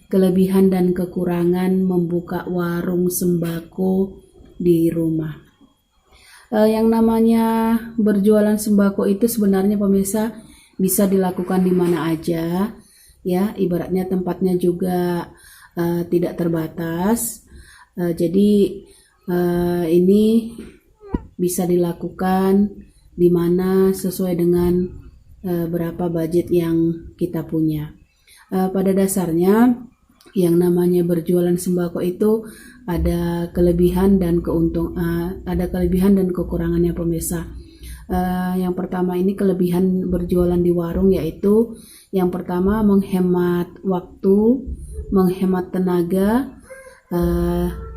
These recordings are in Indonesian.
kelebihan dan kekurangan membuka warung sembako di rumah. Yang namanya berjualan sembako itu sebenarnya pemirsa bisa dilakukan di mana aja, ya, ibaratnya tempatnya juga tidak terbatas. Jadi ini bisa dilakukan di mana sesuai dengan berapa budget yang kita punya. Pada dasarnya yang namanya berjualan sembako itu ada kelebihan dan kekurangannya pemirsa. Yang pertama ini kelebihan berjualan di warung, yaitu yang pertama menghemat waktu, menghemat tenaga,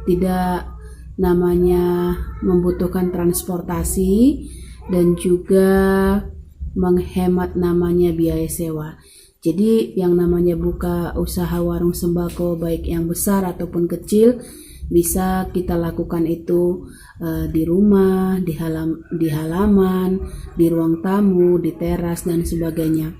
tidak namanya membutuhkan transportasi, dan juga menghemat namanya biaya sewa. Jadi yang namanya buka usaha warung sembako baik yang besar ataupun kecil bisa kita lakukan itu di rumah, di halaman, di ruang tamu, di teras dan sebagainya.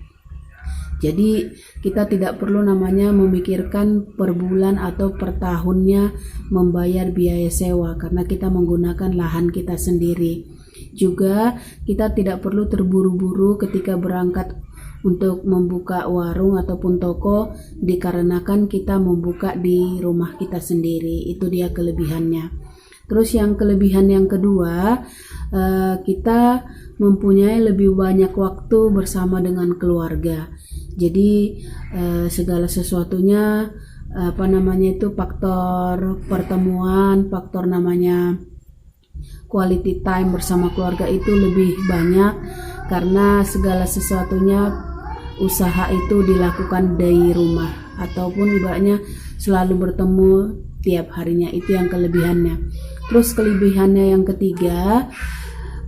Jadi kita tidak perlu namanya memikirkan per bulan atau per tahunnya membayar biaya sewa karena kita menggunakan lahan kita sendiri. Juga kita tidak perlu terburu-buru ketika berangkat untuk membuka warung ataupun toko dikarenakan kita membuka di rumah kita sendiri. Itu dia kelebihannya. Terus yang kelebihan yang kedua, kita mempunyai lebih banyak waktu bersama dengan keluarga. Jadi segala sesuatunya faktor pertemuan, faktor namanya quality time bersama keluarga itu lebih banyak karena segala sesuatunya usaha itu dilakukan dari rumah ataupun ibaratnya selalu bertemu tiap harinya. Itu yang kelebihannya. Terus kelebihannya yang ketiga,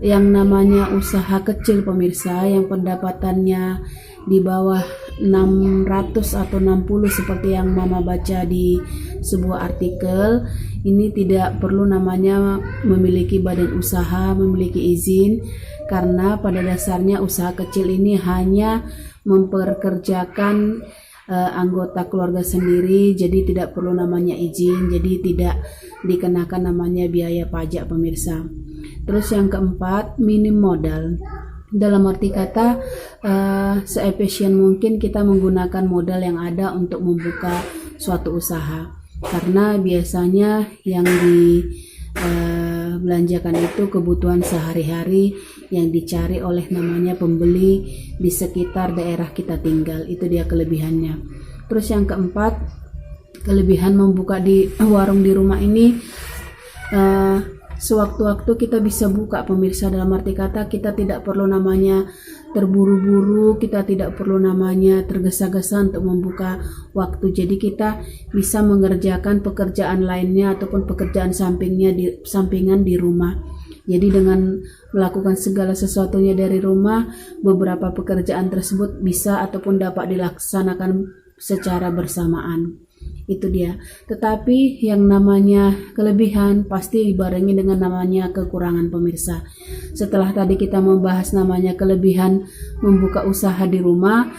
yang namanya usaha kecil pemirsa yang pendapatannya di bawah 600 atau 60 seperti yang mama baca di sebuah artikel, ini tidak perlu namanya memiliki badan usaha, memiliki izin, karena pada dasarnya usaha kecil ini hanya memperkerjakan anggota keluarga sendiri, jadi tidak perlu namanya izin, jadi tidak dikenakan namanya biaya pajak pemirsa. Terus yang keempat, minim modal. Dalam arti kata seefisien mungkin kita menggunakan modal yang ada untuk membuka suatu usaha, karena biasanya yang dibelanjakan itu kebutuhan sehari-hari yang dicari oleh namanya pembeli di sekitar daerah kita tinggal. Itu dia kelebihannya. Terus yang keempat, kelebihan membuka di warung di rumah ini, sewaktu-waktu kita bisa buka pemirsa. Dalam arti kata kita tidak perlu namanya terburu-buru, kita tidak perlu namanya tergesa-gesa untuk membuka waktu. Jadi kita bisa mengerjakan pekerjaan lainnya ataupun pekerjaan sampingan di rumah. Jadi dengan melakukan segala sesuatunya dari rumah, beberapa pekerjaan tersebut bisa ataupun dapat dilaksanakan secara bersamaan. Itu dia. Tetapi yang namanya kelebihan pasti dibarengi dengan namanya kekurangan pemirsa. Setelah tadi kita membahas namanya kelebihan membuka usaha di rumah,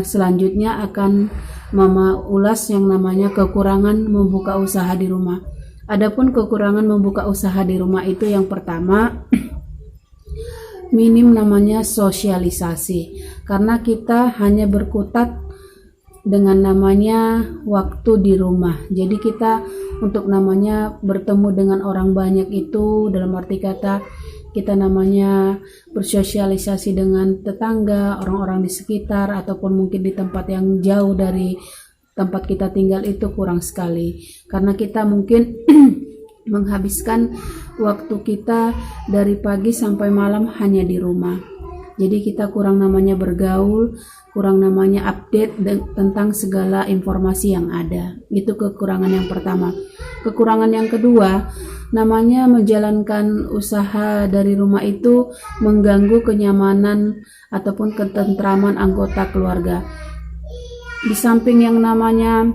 selanjutnya akan mama ulas yang namanya kekurangan membuka usaha di rumah. Adapun kekurangan membuka usaha di rumah itu yang pertama, minim namanya sosialisasi, karena kita hanya berkutat dengan namanya waktu di rumah. Jadi kita untuk namanya bertemu dengan orang banyak itu dalam arti kata kita namanya bersosialisasi dengan tetangga, orang-orang di sekitar ataupun mungkin di tempat yang jauh dari tempat kita tinggal itu kurang sekali, karena kita mungkin menghabiskan waktu kita dari pagi sampai malam hanya di rumah. Jadi kita kurang namanya bergaul, kurang namanya update tentang segala informasi yang ada. Itu kekurangan yang pertama. Kekurangan yang kedua, namanya menjalankan usaha dari rumah itu mengganggu kenyamanan ataupun ketentraman anggota keluarga. Di samping yang namanya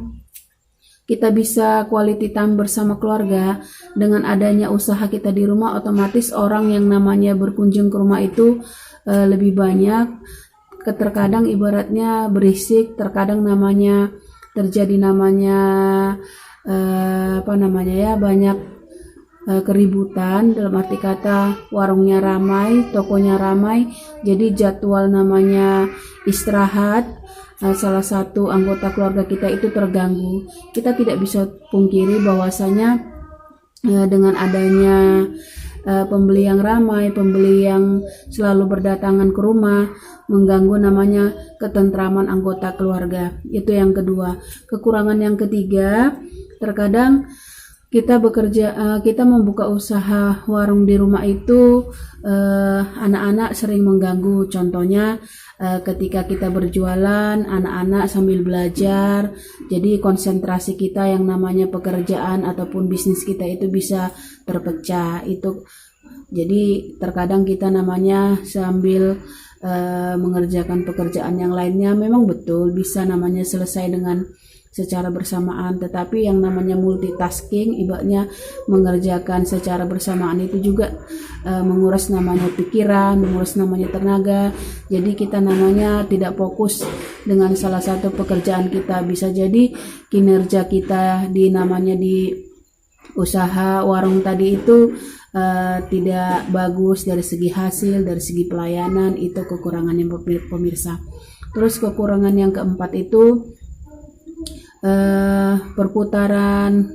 kita bisa quality time bersama keluarga, dengan adanya usaha kita di rumah, otomatis orang yang namanya berkunjung ke rumah itu lebih banyak. Terkadang ibaratnya berisik, terkadang namanya terjadi namanya banyak keributan, dalam arti kata warungnya ramai, tokonya ramai, jadi jadwal namanya istirahat salah satu anggota keluarga kita itu terganggu. Kita tidak bisa pungkiri bahwasanya dengan adanya pembeli yang ramai, pembeli yang selalu berdatangan ke rumah, mengganggu namanya ketentraman anggota keluarga. Itu yang kedua. Kekurangan yang ketiga, terkadang kita kita membuka usaha warung di rumah itu, anak-anak sering mengganggu. Contohnya ketika kita berjualan, anak-anak sambil belajar, jadi konsentrasi kita yang namanya pekerjaan ataupun bisnis kita itu bisa terpecah. Itu jadi terkadang kita namanya sambil mengerjakan pekerjaan yang lainnya, memang betul bisa namanya selesai dengan secara bersamaan, tetapi yang namanya multitasking, ibaratnya mengerjakan secara bersamaan itu juga menguras namanya pikiran, menguras namanya tenaga. Jadi kita namanya tidak fokus dengan salah satu pekerjaan kita. Bisa jadi kinerja kita di usaha warung tadi itu tidak bagus dari segi hasil, dari segi pelayanan. Itu kekurangan yang pemirsa. Terus kekurangan yang keempat itu perputaran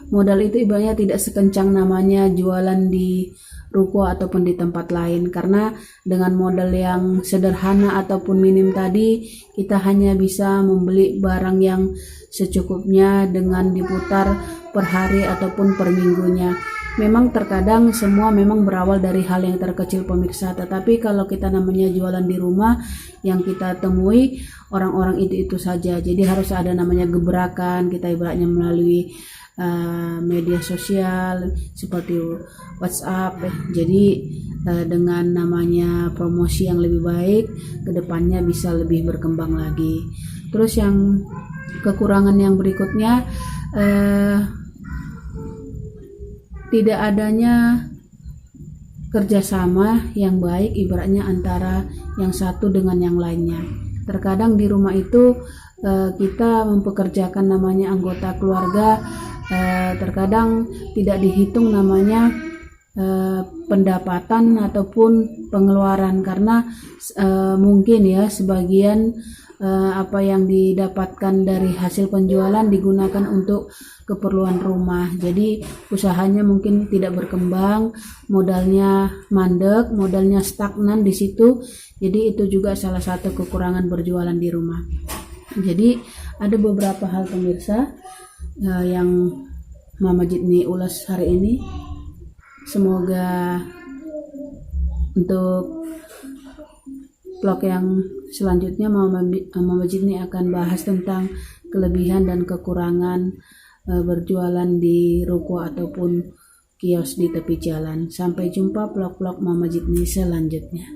modal itu ibaratnya tidak sekencang namanya jualan di ruko ataupun di tempat lain, karena dengan modal yang sederhana ataupun minim tadi kita hanya bisa membeli barang yang secukupnya dengan diputar per hari ataupun per minggunya. Memang terkadang semua memang berawal dari hal yang terkecil pemirsa, tetapi kalau kita namanya jualan di rumah, yang kita temui orang-orang itu saja. Jadi harus ada namanya gebrakan, kita ibaratnya melalui media sosial seperti WhatsApp. Jadi dengan namanya promosi yang lebih baik, kedepannya bisa lebih berkembang lagi. Terus yang kekurangan yang berikutnya, tidak adanya kerjasama yang baik ibaratnya antara yang satu dengan yang lainnya. Terkadang di rumah itu kita mempekerjakan namanya anggota keluarga, terkadang tidak dihitung namanya pendapatan ataupun pengeluaran, karena mungkin ya sebagian apa yang didapatkan dari hasil penjualan digunakan untuk keperluan rumah. Jadi usahanya mungkin tidak berkembang, modalnya mandek, modalnya stagnan di situ. Jadi itu juga salah satu kekurangan berjualan di rumah. Jadi ada beberapa hal pemirsa yang Mama Jidni ulas hari ini. Semoga untuk vlog yang selanjutnya Mama Jidni akan bahas tentang kelebihan dan kekurangan berjualan di ruko ataupun kios di tepi jalan. Sampai jumpa vlog-vlog Mama Jidni selanjutnya.